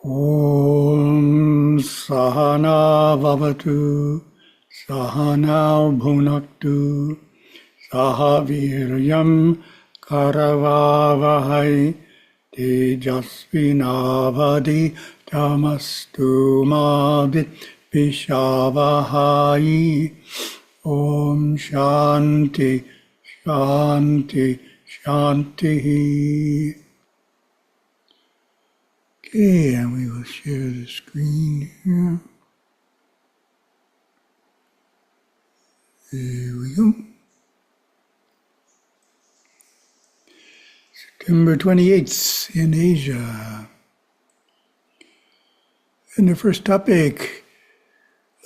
Om Sahana Vavatu Sahana Bhunaktu Sahaviryam Karavavahai Tejasvinavadi Tamastu Madit Vishavahai. Om Shanti Shanti Shanti. Okay, and we will share the screen here. There we go. September 28th in Asia. And the first topic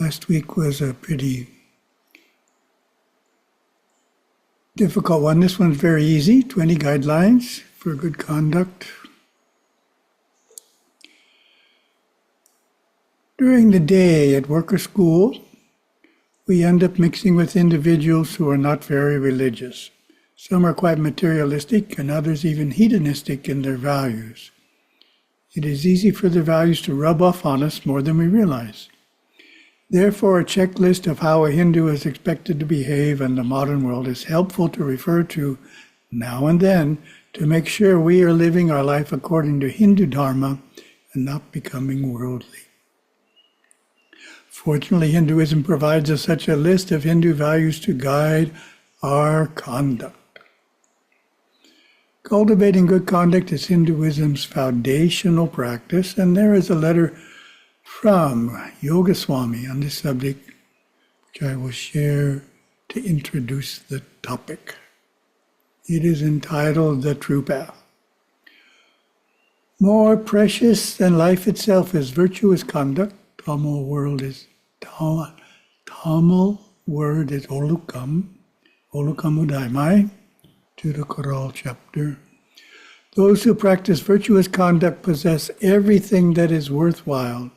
last week was a pretty difficult one. This one's very easy, 20 guidelines for good conduct. During the day at work or school, we end up mixing with individuals who are not very religious. Some are quite materialistic and others even hedonistic in their values. It is easy for their values to rub off on us more than we realize. Therefore, a checklist of how a Hindu is expected to behave in the modern world is helpful to refer to now and then to make sure we are living our life according to Hindu Dharma and not becoming worldly. Fortunately, Hinduism provides us such a list of Hindu values to guide our conduct. Cultivating good conduct is Hinduism's foundational practice, and there is a letter from Yogaswami on this subject, which I will share to introduce the topic. It is entitled The True Path. More precious than life itself is virtuous conduct. Tamil word is olukam, olukamudaimai, Tirukural chapter. Those who practice virtuous conduct possess everything that is worthwhile.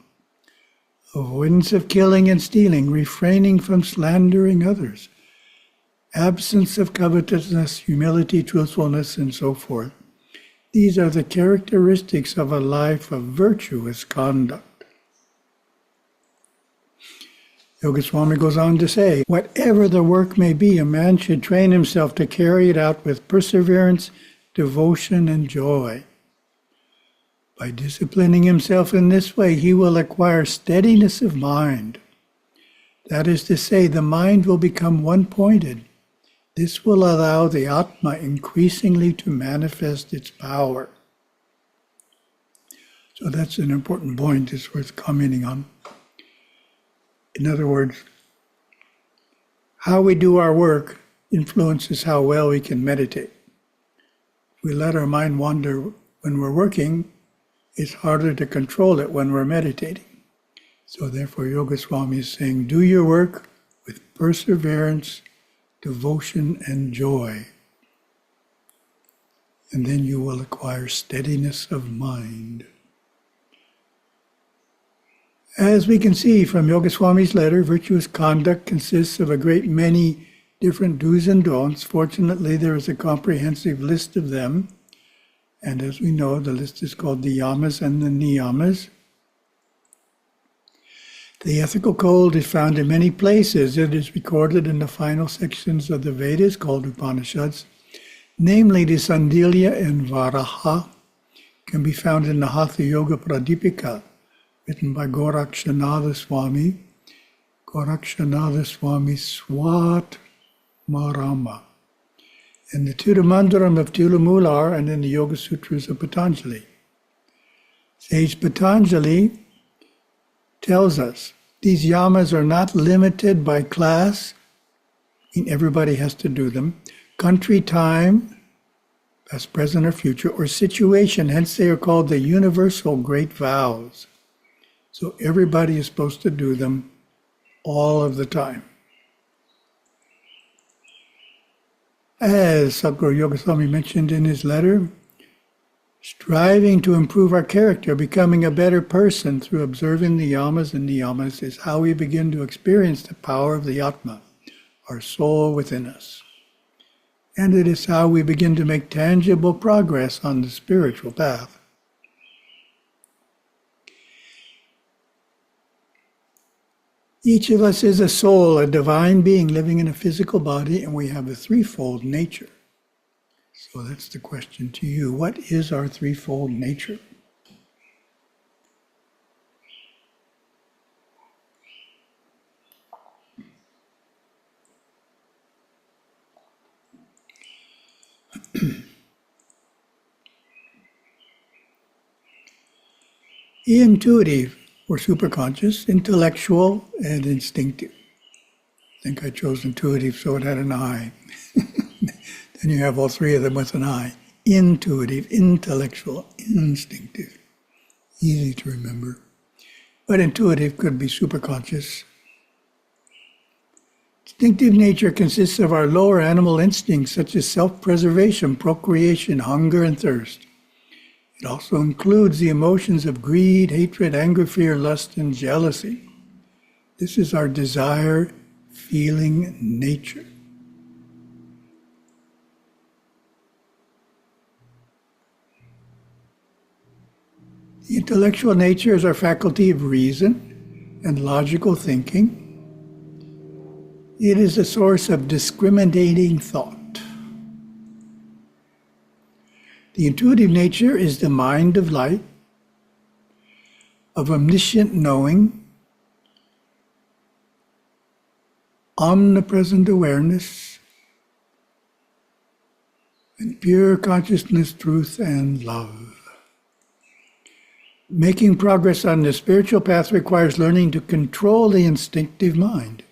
Avoidance of killing and stealing, refraining from slandering others, absence of covetousness, humility, truthfulness, and so forth. These are the characteristics of a life of virtuous conduct. Yogaswami goes on to say, whatever the work may be, a man should train himself to carry it out with perseverance, devotion, and joy. By disciplining himself in this way, he will acquire steadiness of mind. That is to say, the mind will become one-pointed. This will allow the Atma increasingly to manifest its power. So that's an important point that's worth commenting on. In other words, how we do our work influences how well we can meditate. If we let our mind wander when we're working, it's harder to control it when we're meditating. So therefore, Yogaswami is saying, do your work with perseverance, devotion, and joy. And then you will acquire steadiness of mind. As we can see from Yogaswami's letter, virtuous conduct consists of a great many different do's and don'ts. Fortunately, there is a comprehensive list of them. And as we know, the list is called the Yamas and the Niyamas. The ethical code is found in many places. It is recorded in the final sections of the Vedas called Upanishads. Namely, the Sandilya and Varaha can be found in the Hatha Yoga Pradipika, written by Gorakshanatha Swami, Swat Marama, in the Tirumandaram of Tirumular and in the Yoga Sutras of Patanjali. Sage Patanjali tells us these yamas are not limited by class, I mean everybody has to do them, country, time, past, present, or future, or situation, hence they are called the universal great vows. So everybody is supposed to do them all of the time. As Satguru Yogaswami mentioned in his letter, striving to improve our character, becoming a better person through observing the yamas and niyamas is how we begin to experience the power of the Atma, our soul within us. And it is how we begin to make tangible progress on the spiritual path. Each of us is a soul, a divine being living in a physical body, and we have a threefold nature. So that's the question to you. What is our threefold nature? Intuitive or superconscious, intellectual, and instinctive. I think I chose intuitive so it had an I. Then you have all three of them with an I. Intuitive, intellectual, instinctive. Easy to remember. But intuitive could be superconscious. Instinctive nature consists of our lower animal instincts such as self-preservation, procreation, hunger, and thirst. It also includes the emotions of greed, hatred, anger, fear, lust, and jealousy. This is our desire, feeling nature. The intellectual nature is our faculty of reason and logical thinking. It is a source of discriminating thought. The intuitive nature is the mind of light, of omniscient knowing, omnipresent awareness, and pure consciousness, truth, and love. Making progress on the spiritual path requires learning to control the instinctive mind.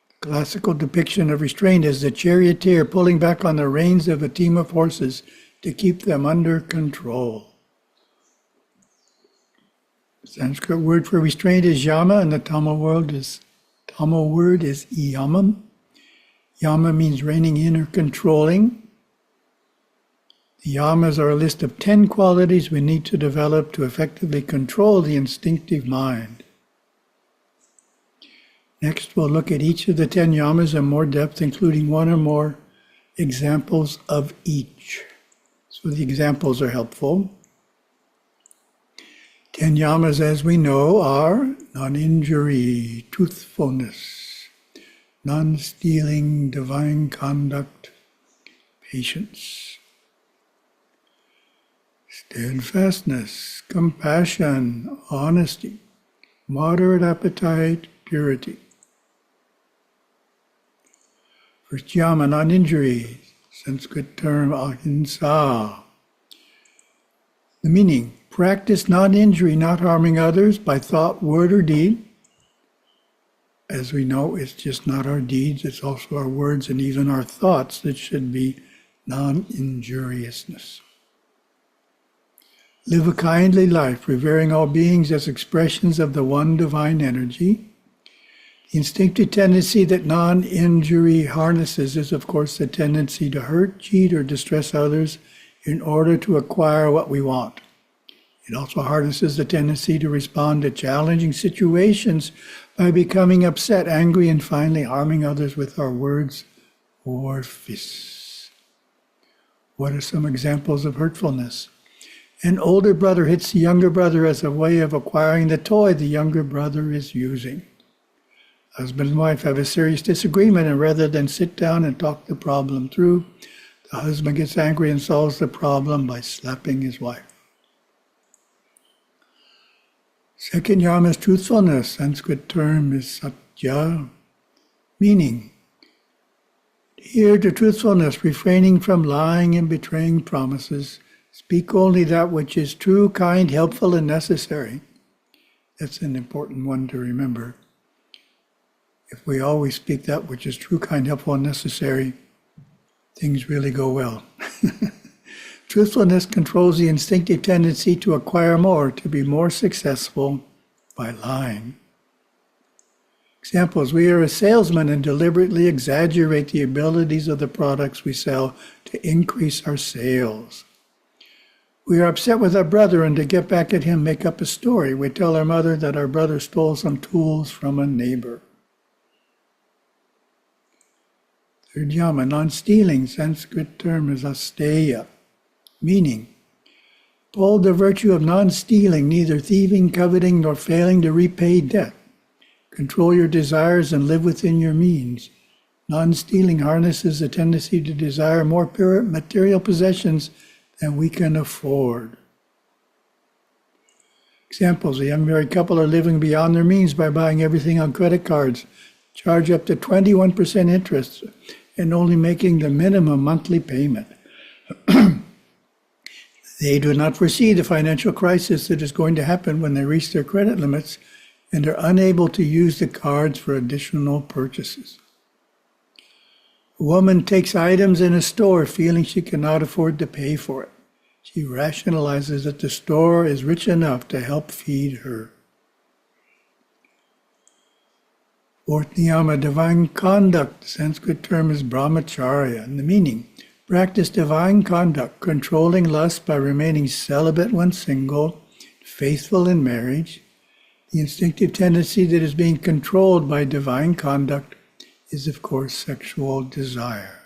The classical depiction of restraint is the charioteer pulling back on the reins of a team of horses to keep them under control. The Sanskrit word for restraint is yama, and the Tamil word is yamam. Yama means reining in or controlling. The yamas are a list of 10 qualities we need to develop to effectively control the instinctive mind. Next, we'll look at each of the 10 yamas in more depth, including one or more examples of each. So the examples are helpful. 10 yamas, as we know, are non-injury, truthfulness, non-stealing, divine conduct, patience, steadfastness, compassion, honesty, moderate appetite, purity. First yama, non-injury, Sanskrit term ahimsa. The meaning, practice non-injury, not harming others by thought, word, or deed. As we know, it's just not our deeds, it's also our words and even our thoughts that should be non-injuriousness. Live a kindly life, revering all beings as expressions of the one divine energy. The instinctive tendency that non-injury harnesses is, of course, the tendency to hurt, cheat, or distress others in order to acquire what we want. It also harnesses the tendency to respond to challenging situations by becoming upset, angry, and finally harming others with our words or fists. What are some examples of hurtfulness? An older brother hits the younger brother as a way of acquiring the toy the younger brother is using. Husband and wife have a serious disagreement, and rather than sit down and talk the problem through, the husband gets angry and solves the problem by slapping his wife. Second yama is truthfulness. Sanskrit term is satya, meaning adhere to truthfulness, refraining from lying and betraying promises. Speak only that which is true, kind, helpful, and necessary. That's an important one to remember. If we always speak that which is true, kind, helpful, and necessary, things really go well. Truthfulness controls the instinctive tendency to acquire more, to be more successful by lying. Examples, we are a salesman and deliberately exaggerate the abilities of the products we sell to increase our sales. We are upset with our brother, and to get back at him, make up a story. We tell our mother that our brother stole some tools from a neighbor. Third yama, non-stealing. Sanskrit term is asteya, meaning uphold the virtue of non-stealing, neither thieving, coveting, nor failing to repay debt. Control your desires and live within your means. Non-stealing harnesses the tendency to desire more pure material possessions than we can afford. Examples: a young married couple are living beyond their means by buying everything on credit cards, charge up to 21% interest, and only making the minimum monthly payment. They do not foresee the financial crisis that is going to happen when they reach their credit limits and are unable to use the cards for additional purchases. A woman takes items in a store feeling she cannot afford to pay for it. She rationalizes that the store is rich enough to help feed her. Fourth niyama, divine conduct. The Sanskrit term is brahmacharya, and the meaning: practice divine conduct, controlling lust by remaining celibate when single, faithful in marriage. The instinctive tendency that is being controlled by divine conduct is, of course, sexual desire.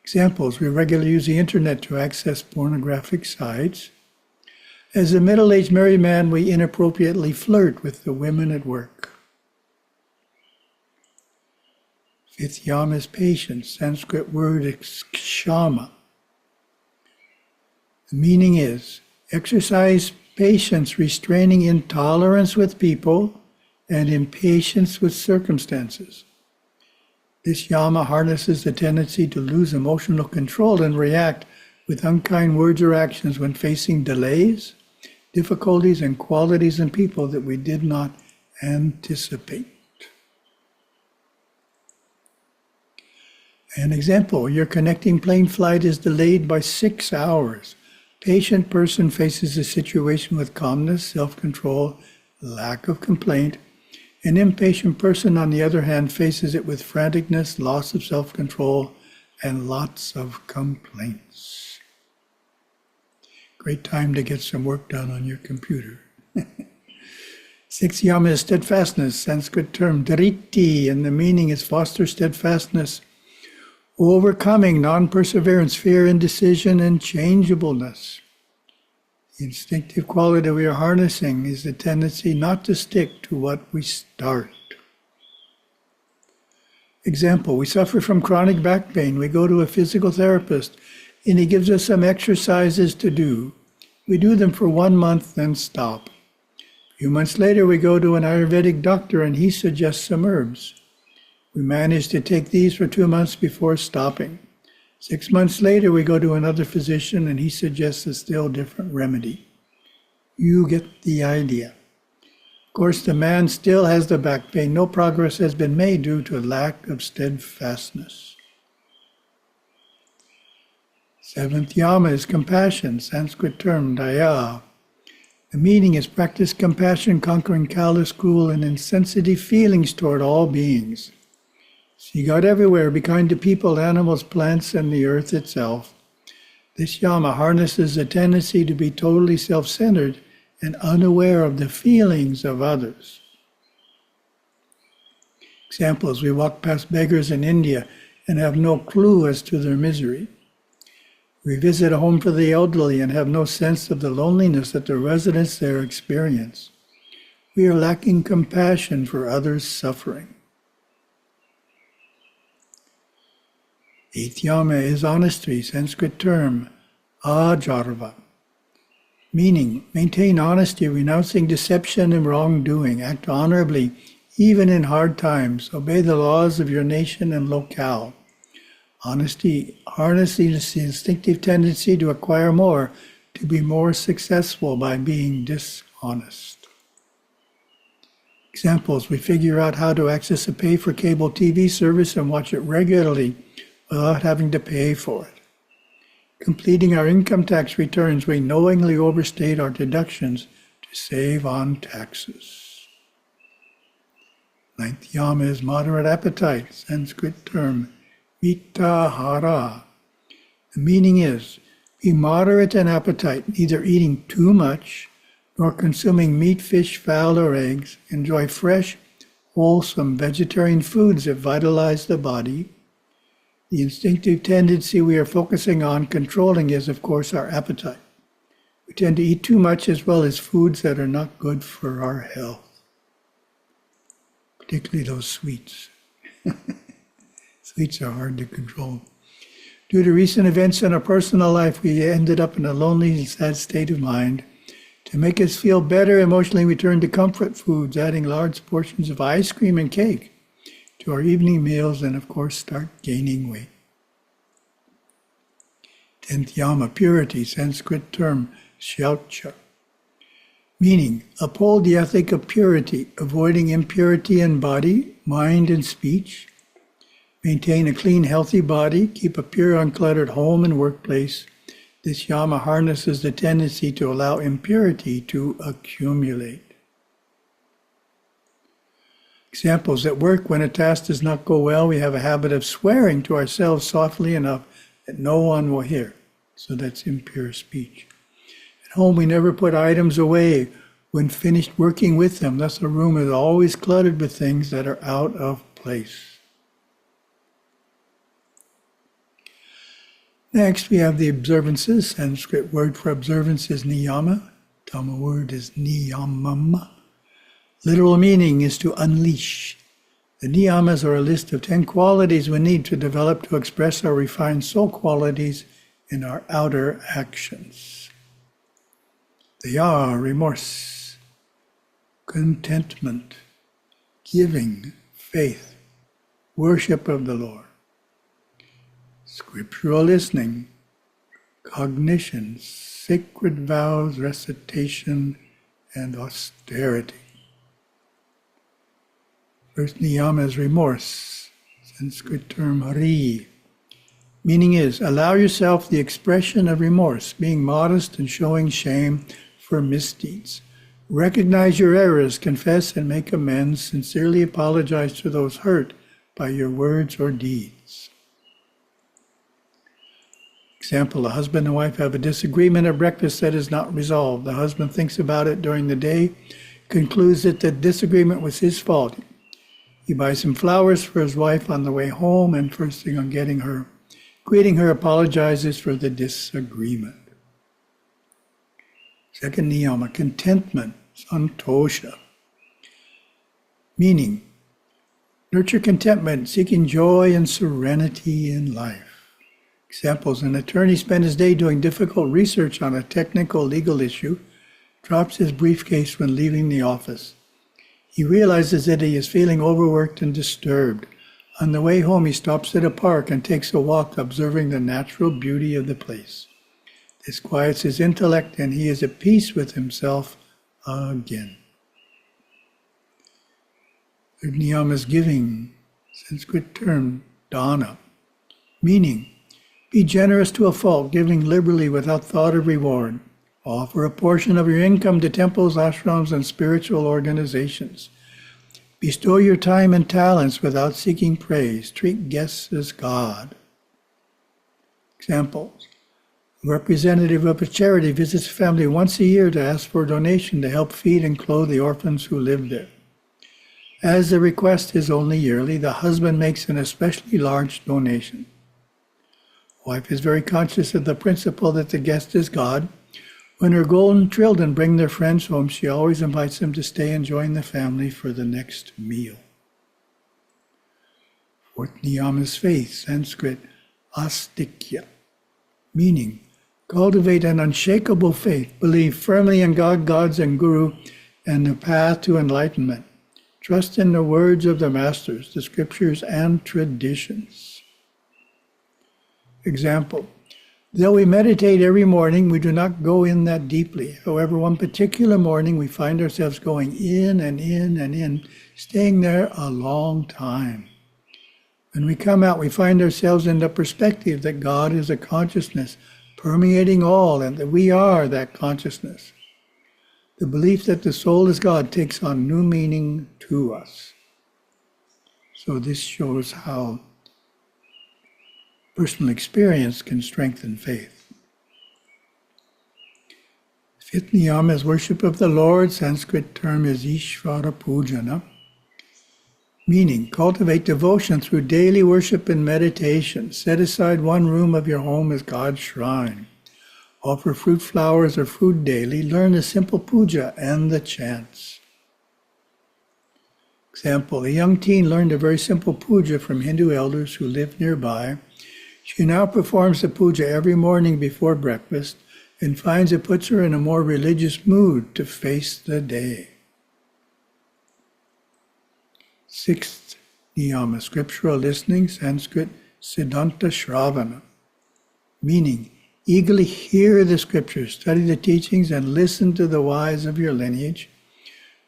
Examples: we regularly use the internet to access pornographic sites. As a middle-aged married man, we inappropriately flirt with the women at work. Fifth yama is patience. Sanskrit word is kshama. The meaning is exercise patience, restraining intolerance with people and impatience with circumstances. This yama harnesses the tendency to lose emotional control and react with unkind words or actions when facing delays, difficulties, and qualities in people that we did not anticipate. An example: your connecting plane flight is delayed by 6 hours. Patient person faces the situation with calmness, self-control, lack of complaint. An impatient person, on the other hand, faces it with franticness, loss of self-control, and lots of complaints. Great time to get some work done on your computer. Sixth yama is steadfastness. Sanskrit term driti, and the meaning is foster steadfastness, overcoming non-perseverance, fear, indecision, and changeableness. The instinctive quality we are harnessing is the tendency not to stick to what we start. Example: we suffer from chronic back pain. We go to a physical therapist, and he gives us some exercises to do. We do them for 1 month, then stop. A few months later, we go to an Ayurvedic doctor, and he suggests some herbs. We manage to take these for 2 months before stopping. 6 months later, we go to another physician, and he suggests a still different remedy. You get the idea. Of course, the man still has the back pain. No progress has been made due to a lack of steadfastness. Seventh yama is compassion. Sanskrit term daya. The meaning is practice compassion, conquering callous, cruel, and insensitive feelings toward all beings. See God everywhere, be kind to people, animals, plants, and the earth itself. This yama harnesses the tendency to be totally self-centered and unaware of the feelings of others. Examples: we walk past beggars in India and have no clue as to their misery. We visit a home for the elderly and have no sense of the loneliness that the residents there experience. We are lacking compassion for others' suffering. Eighth yama is honesty. Sanskrit term ajarva. Meaning: maintain honesty, renouncing deception and wrongdoing. Act honorably, even in hard times. Obey the laws of your nation and locale. Honesty harnesses the instinctive tendency to acquire more, to be more successful by being dishonest. Examples: we figure out how to access a pay-for-cable TV service and watch it regularly without having to pay for it. Completing our income tax returns, we knowingly overstate our deductions to save on taxes. Ninth yama is moderate appetite. Sanskrit term vitahara. The meaning is be moderate in appetite, neither eating too much nor consuming meat, fish, fowl, or eggs. Enjoy fresh, wholesome vegetarian foods that vitalize the body. The instinctive tendency we are focusing on controlling is, of course, our appetite. We tend to eat too much, as well as foods that are not good for our health. particularly those sweets. Sweets are hard to control. Due to recent events in our personal life, we ended up in a lonely and sad state of mind. To make us feel better emotionally, we turned to comfort foods, adding large portions of ice cream and cake to our evening meals, and of course start gaining weight. 10th Yama, purity, Sanskrit term, shaucha. Meaning, uphold the ethic of purity, avoiding impurity in body, mind, and speech. Maintain a clean, healthy body, keep a pure, uncluttered home and workplace. This yama harnesses the tendency to allow impurity to accumulate. Examples: at work, when a task does not go well, we have a habit of swearing to ourselves softly enough that no one will hear. So that's impure speech. At home, we never put items away when finished working with them. Thus, the room is always cluttered with things that are out of place. Next, we have the observances. Sanskrit word for observance is niyama. Tamil word is niyamam. Literal meaning is to unleash. The niyamas are a list of 10 qualities we need to develop to express our refined soul qualities in our outer actions. They are remorse, contentment, giving, faith, worship of the Lord, scriptural listening, cognition, sacred vows, recitation, and austerity. First niyama is remorse, Sanskrit term hari. Meaning is, allow yourself the expression of remorse, being modest and showing shame for misdeeds. Recognize your errors, confess and make amends, sincerely apologize to those hurt by your words or deeds. Example, a husband and wife have a disagreement at breakfast that is not resolved. The husband thinks about it during the day, concludes that the disagreement was his fault. He buys some flowers for his wife on the way home, and first thing on greeting her, apologizes for the disagreement. Second niyama, contentment, santosha. Meaning, nurture contentment, seeking joy and serenity in life. Examples, an attorney spent his day doing difficult research on a technical legal issue, drops his briefcase when leaving the office. He realizes that he is feeling overworked and disturbed. On the way home, he stops at a park and takes a walk, observing the natural beauty of the place. This quiets his intellect, and he is at peace with himself again. Third niyama is giving, Sanskrit term dana, meaning, be generous to a fault, giving liberally without thought of reward. Offer a portion of your income to temples, ashrams, and spiritual organizations. Bestow your time and talents without seeking praise. Treat guests as God. Examples. A representative of a charity visits a family once a year to ask for a donation to help feed and clothe the orphans who live there. As the request is only yearly, the husband makes an especially large donation. Wife is very conscious of the principle that the guest is God. When her golden children bring their friends home, she always invites them to stay and join the family for the next meal. Fourth niyama is faith, Sanskrit astikya, meaning cultivate an unshakable faith, believe firmly in God, gods, and Guru, and the path to enlightenment. Trust in the words of the masters, the scriptures, and traditions. Example. Though we meditate every morning, we do not go in that deeply. However, one particular morning, we find ourselves going in and in and in, staying there a long time. When we come out, we find ourselves in the perspective that God is a consciousness permeating all, and that we are that consciousness. The belief that the soul is God takes on new meaning to us. So this shows how personal experience can strengthen faith. Fifth niyama is worship of the Lord. Sanskrit term is Ishvara Pujana, meaning cultivate devotion through daily worship and meditation. Set aside one room of your home as God's shrine. Offer fruit, flowers, or food daily. Learn the simple puja and the chants. Example, a young teen learned a very simple puja from Hindu elders who lived nearby. She now performs the puja every morning before breakfast and finds it puts her in a more religious mood to face the day. Sixth niyama, scriptural listening, Sanskrit, siddhanta shravana, meaning eagerly hear the scriptures, study the teachings, and listen to the wise of your lineage.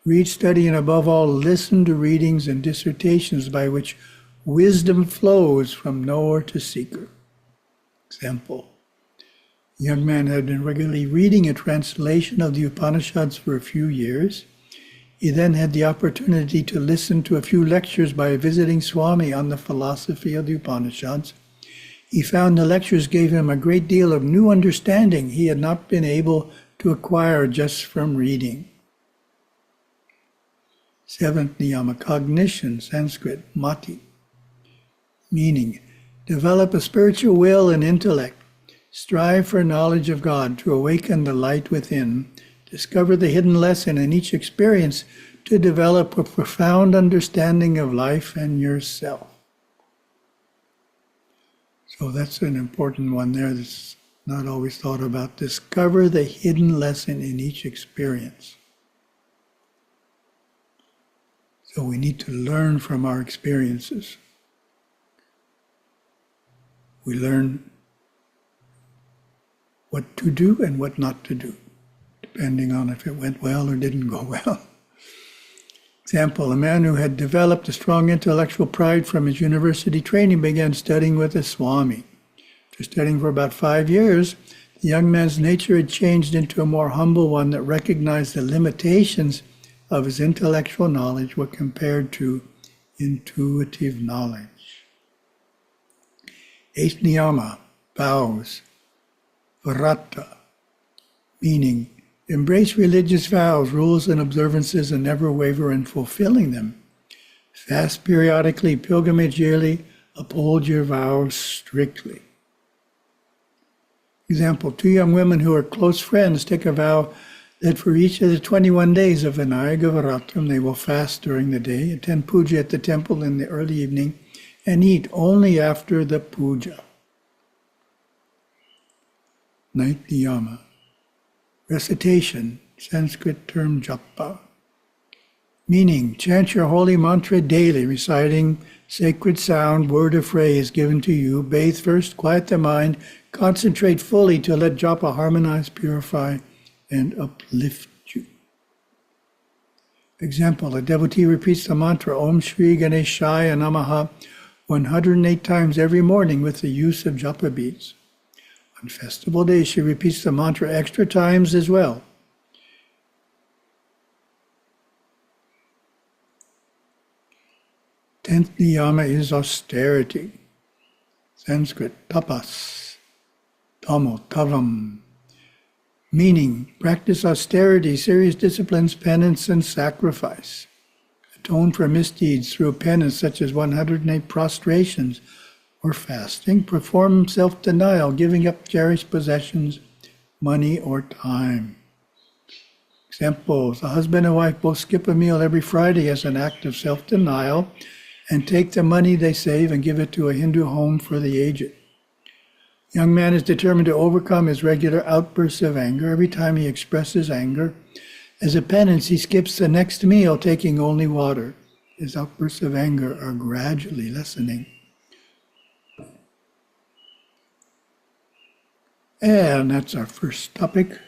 Read, study, and above all, listen to readings and dissertations by which wisdom flows from knower to seeker. Example, a young man had been regularly reading a translation of the Upanishads for a few years. He then had the opportunity to listen to a few lectures by a visiting Swami on the philosophy of the Upanishads. He found the lectures gave him a great deal of new understanding he had not been able to acquire just from reading. Seventh niyama, cognition, Sanskrit, mati, meaning develop a spiritual will and intellect. Strive for knowledge of God to awaken the light within. Discover the hidden lesson in each experience to develop a profound understanding of life and yourself. So that's an important one there that's not always thought about. Discover the hidden lesson in each experience. So we need to learn from our experiences. We learn what to do and what not to do, depending on if it went well or didn't go well. Example, a man who had developed a strong intellectual pride from his university training began studying with a Swami. After studying for about 5 years, the young man's nature had changed into a more humble one that recognized the limitations of his intellectual knowledge were compared to intuitive knowledge. Eighth niyama, vows, vrata, meaning embrace religious vows, rules, and observances and never waver in fulfilling them. Fast periodically, pilgrimage yearly, uphold your vows strictly. Example, 2 young women who are close friends take a vow that for each of the 21 days of Vinayaka Vratam, they will fast during the day, attend puja at the temple in the early evening, and eat only after the puja. Ninth niyama, recitation, Sanskrit term japa, meaning chant your holy mantra daily, reciting sacred sound, word or phrase given to you. Bathe first, quiet the mind, concentrate fully to let japa harmonize, purify, and uplift you. Example, a devotee repeats the mantra Om Shri Ganeshaya Namaha 108 times every morning with the use of japa beads. On festival days, she repeats the mantra extra times as well. Tenth niyama is austerity. Sanskrit, tapas, tamo, tavam, meaning practice austerity, serious disciplines, penance, and sacrifice. Atone for misdeeds through penance such as 108 prostrations or fasting. Perform self-denial, giving up cherished possessions, money, or time. Examples, a husband and wife both skip a meal every Friday as an act of self-denial and take the money they save and give it to a Hindu home for the aged. Young man is determined to overcome his regular outbursts of anger. Every time he expresses anger, as a penance, he skips the next meal, taking only water. His outbursts of anger are gradually lessening. And that's our first topic.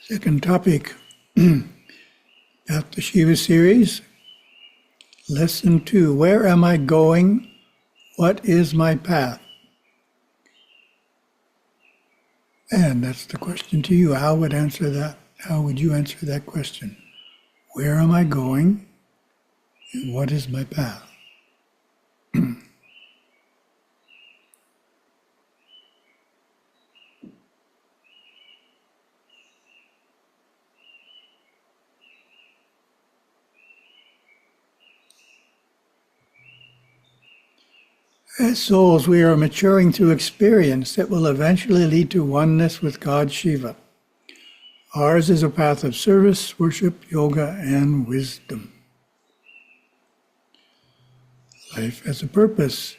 Second topic, at the Shiva series, Lesson 2, Where am I going? What is my path? And that's the question to you. How would answer that? How would you answer that question? Where am I going? And what is my path? As souls, we are maturing through experience that will eventually lead to oneness with God Shiva. Ours is a path of service, worship, yoga, and wisdom. Life has a purpose.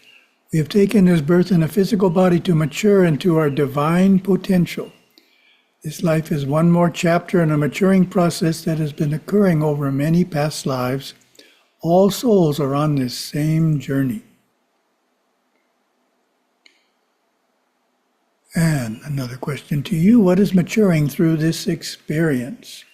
We have taken this birth in a physical body to mature into our divine potential. This life is one more chapter in a maturing process that has been occurring over many past lives. All souls are on this same journey. And another question to you, what is maturing through this experience?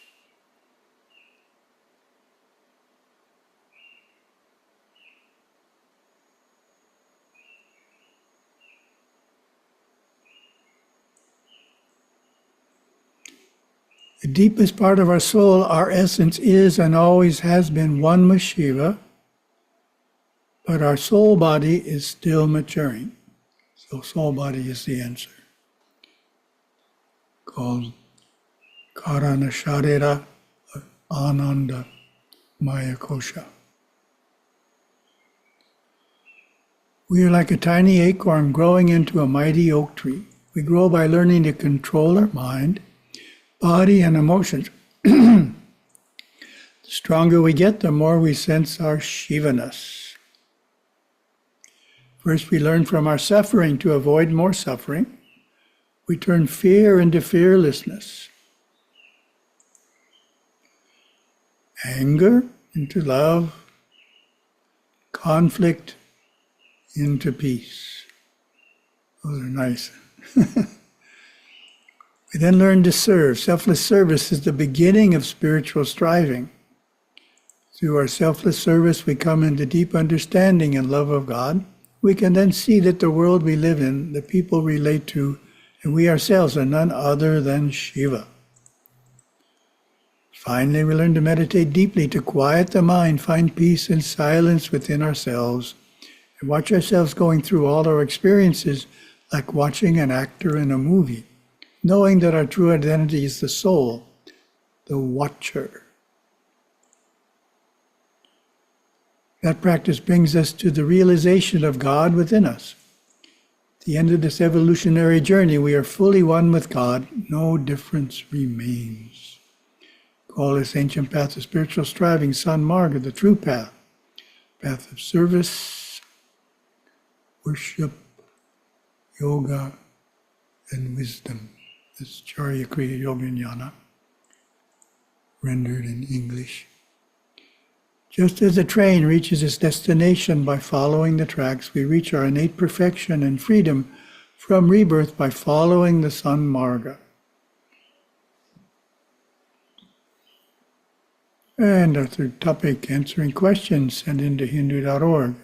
The deepest part of our soul, our essence, is and always has been one with Shiva, but our soul body is still maturing. So soul body is the answer. Called Karana Sharira Ananda Maya Kosha. We are like a tiny acorn growing into a mighty oak tree. We grow by learning to control our mind, body, and emotions. The stronger we get, the more we sense our Shivaness. First, we learn from our suffering to avoid more suffering. We turn fear into fearlessness, anger into love, conflict into peace. Those are nice. We then learn to serve. Selfless service is the beginning of spiritual striving. Through our selfless service, we come into deep understanding and love of God. We can then see that the world we live in, the people we relate to, and we ourselves are none other than Shiva. Finally, we learn to meditate deeply, to quiet the mind, find peace and silence within ourselves, and watch ourselves going through all our experiences like watching an actor in a movie, knowing that our true identity is the soul, the watcher. That practice brings us to the realization of God within us. At the end of this evolutionary journey, we are fully one with God. No difference remains. Call this ancient path of spiritual striving, Jnana Marga, the true path. Path of service, worship, yoga, and wisdom. This Charya Kriya Yoga Jnana, rendered in English. Just as a train reaches its destination by following the tracks, we reach our innate perfection and freedom from rebirth by following the Jnana Marga. And our third topic, answering questions sent into Hindu.org.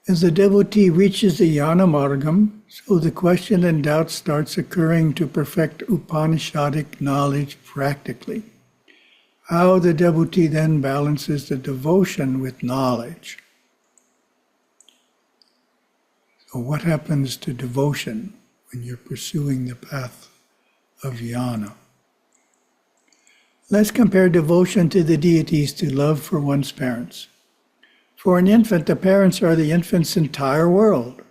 As the devotee reaches the Jnana Marga, so the question and doubt starts occurring to perfect Upanishadic knowledge practically. How the devotee then balances the devotion with knowledge. So what happens to devotion when you're pursuing the path of jnana? Let's compare devotion to the deities to love for one's parents. For an infant, the parents are the infant's entire world.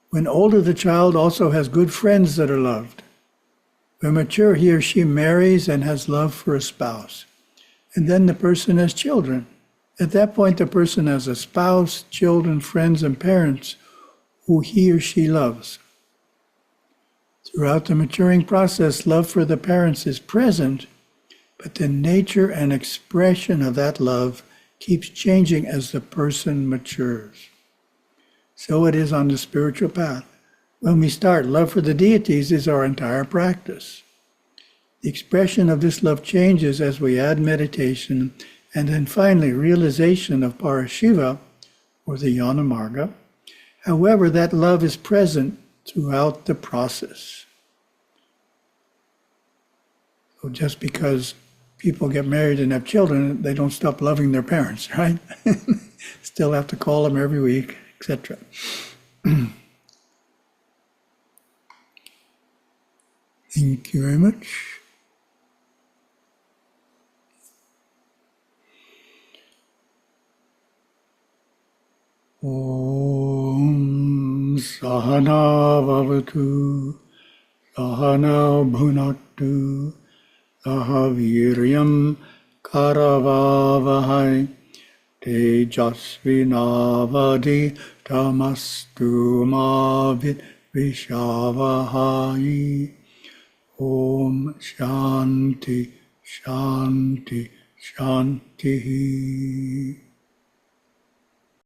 When older, the child also has good friends that are loved. When mature, he or she marries and has love for a spouse. And then the person has children. At that point, the person has a spouse, children, friends, and parents who he or she loves. Throughout the maturing process, love for the parents is present, but the nature and expression of that love keeps changing as the person matures. So it is on the spiritual path. When we start, love for the deities is our entire practice. The expression of this love changes as we add meditation, and then finally realization of Parashiva, or the Jnana Marga. However, that love is present throughout the process. So just because people get married and have children, they don't stop loving their parents, right? Still have to call them every week, etc. Thank you very much. Om Sahana Vavatu Sahana Bhunaktu Sahaviryam Karavavahai Tejasvinavadi Tamastu Mavit Vishavahai. Om Shanti Shanti Shanti.